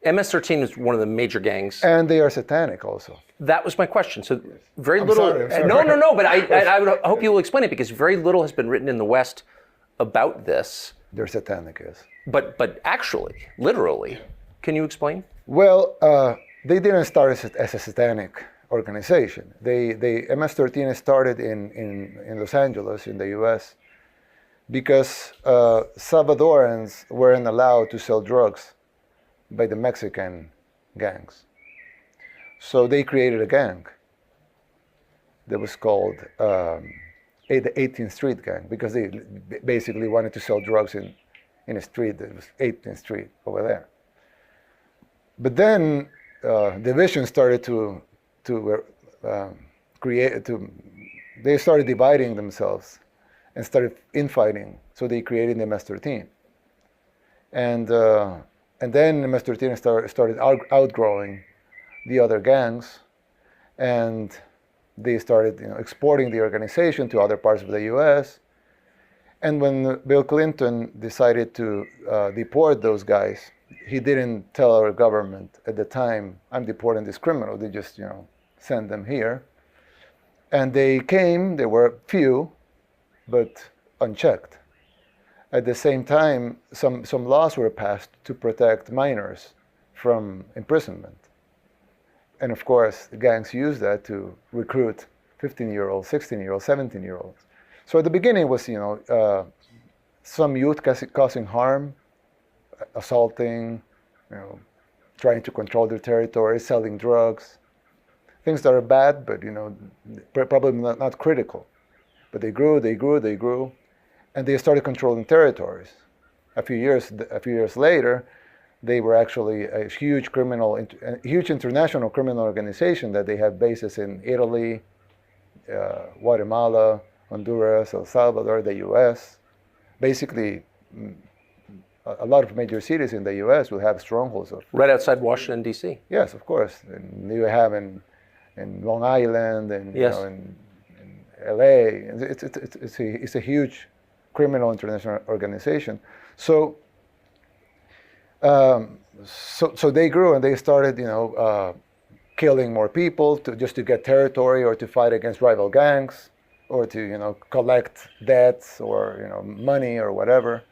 MS-13 is one of the major gangs. And they are satanic also. That was my question. So very I'm little. sorry. No. But I would hope you will explain it, because very little has been written in the West about this. They're satanic, yes. But actually, literally, can you explain? Well, they didn't start as a satanic organization. They MS-13 started in Los Angeles, in the U.S., because Salvadorans weren't allowed to sell drugs by the Mexican gangs. So they created a gang that was called the 18th Street Gang, because they basically wanted to sell drugs in a street that was 18th Street over there. But then division started they started dividing themselves and started infighting. So they created the MS-13. And then MS-13 started outgrowing the other gangs, and they started exporting the organization to other parts of the U.S. And when Bill Clinton decided to deport those guys, he didn't tell our government at the time, I'm deporting this criminal. They just send them here. And they came, there were few, but unchecked. At the same time, some laws were passed to protect minors from imprisonment. And of course, the gangs used that to recruit 15-year-olds, 16-year-olds, 17-year-olds. So at the beginning it was, some youth causing harm, assaulting, trying to control their territory, selling drugs, things that are bad, but probably not critical. But they grew, and they started controlling territories. A few years later, they were actually a huge international criminal organization that they have bases in Italy, Guatemala, Honduras, El Salvador, the U.S. Basically, a lot of major cities in the U.S. will have strongholds of. Right outside Washington, D.C. Yes, of course. And you have in Long Island and yes. In L.A. It's a huge criminal international organization. So they grew, and they started, killing more people just to get territory, or to fight against rival gangs, or to collect debts or money or whatever.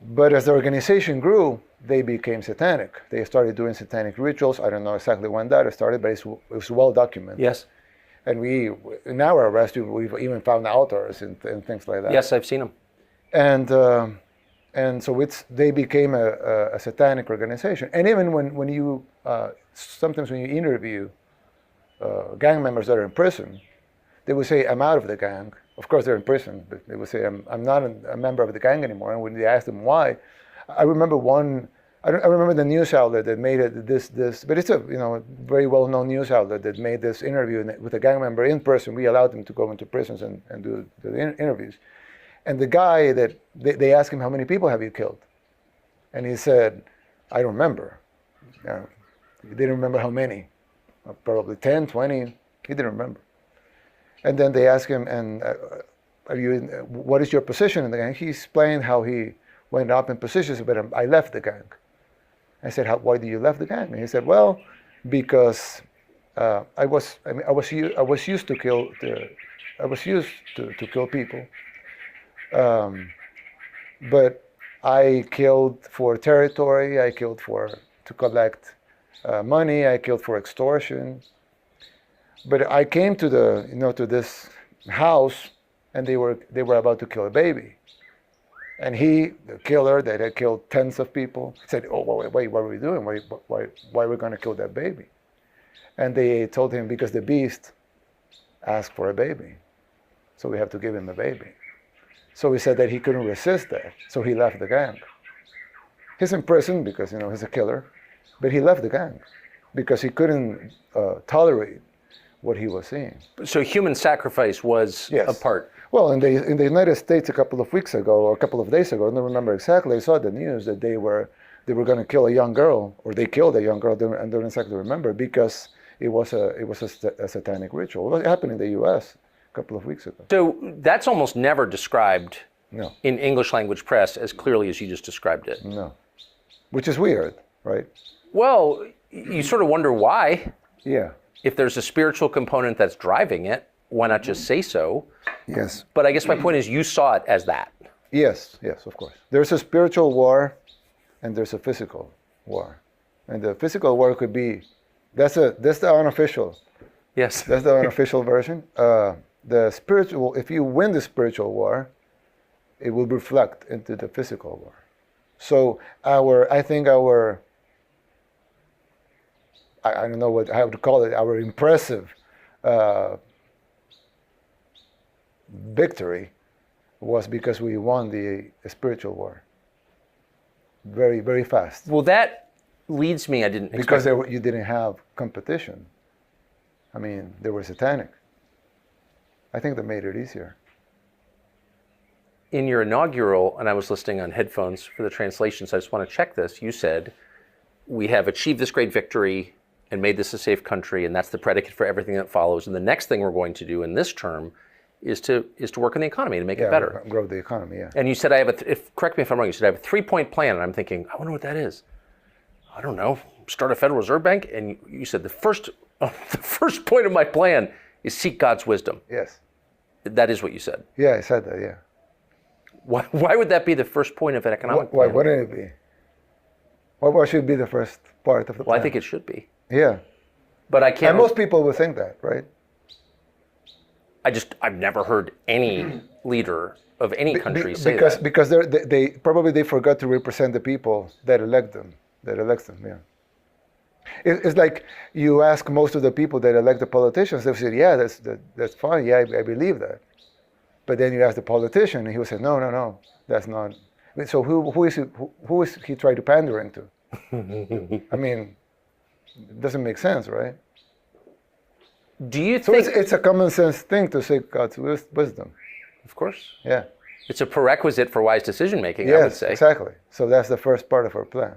But as the organization grew, they became satanic. They started doing satanic rituals. I don't know exactly when that started, but it was well documented. Yes. And in our arrest, we've even found authors and things like that. Yes, I've seen them. And so they became a satanic organization. And even when you sometimes when you interview gang members that are in prison, they would say, "I'm out of the gang." Of course, they're in prison, but they would say, "I'm not a member of the gang anymore." And when they asked them why, I remember I remember the news outlet that made it this, but it's a very well-known news outlet that made this interview with a gang member in person. We allowed them to go into prisons and do the interviews. And the guy that they asked him, "How many people have you killed?" And he said, "I don't remember." He didn't remember how many, probably 10, 20. He didn't remember. And then they asked him, "And what is your position in the gang?" He explained how he went up in positions, but I left the gang. I said, "Why did you left the gang?" And he said, "Well, because I was used to kill people, but I killed for territory. I killed to collect money. I killed for extortion. But I came to to this house, and they were about to kill a baby. And the killer that had killed tens of people, said, "Oh, wait, what are we doing? Why are we going to kill that baby?" And they told him, "Because the beast asked for a baby, so we have to give him a baby." So he said that he couldn't resist that, so he left the gang. He's in prison because he's a killer, but he left the gang because he couldn't tolerate what he was seeing. So human sacrifice was a part. Well, in the United States a couple of weeks ago, or a couple of days ago, I don't remember exactly, I saw the news that they were going to kill a young girl, or they killed a young girl, I don't exactly remember, because it was a satanic ritual. It happened in the U.S. a couple of weeks ago. So that's almost never described No. in English language press as clearly as you just described it. No. Which is weird. right? Well, you sort of wonder why. Yeah. If there's a spiritual component that's driving it, why not just say so? Yes. But I guess my point is you saw it as that. Yes, of course. There's a spiritual war and there's a physical war. And the physical war could be, that's the unofficial. Yes. That's the unofficial version. The spiritual, if you win the spiritual war, it will reflect into the physical war. So I don't know how to call it, our impressive victory was because we won the spiritual war very, very fast. Well, that leads me, I didn't expect. Because you didn't have competition. I mean, they were satanic. I think that made it easier. In your inaugural, and I was listening on headphones for the translations, I just want to check this. You said, we have achieved this great victory and made this a safe country, and that's the predicate for everything that follows. And the next thing we're going to do in this term is to work on the economy to make it better. Grow the economy, yeah. And you said, correct me if I'm wrong, you said I have a 3-point plan, and I'm thinking, I wonder what that is. I don't know, start a Federal Reserve Bank? And you said the first point of my plan is seek God's wisdom. Yes. That is what you said. Yeah, I said that, yeah. Why would that be the first point of an economic plan? Why wouldn't it be? Why should it be the first part of the plan? Well, I think it should be. Yeah. But I can't. And most people would think that, right? I've never heard any leader of any country say that. Because they probably forgot to represent the people that elect them. Yeah. It's like you ask most of the people that elect the politicians, they say, yeah, that's fine. Yeah, I believe that. But then you ask the politician, and he will say, no, that's not. So who is he trying to pandering to? I mean, it doesn't make sense, right? Do you So think it's a common sense thing to seek God's wisdom? Of course. Yeah. It's a prerequisite for wise decision making, Yes, I would say. exactly. So that's the first part of our plan.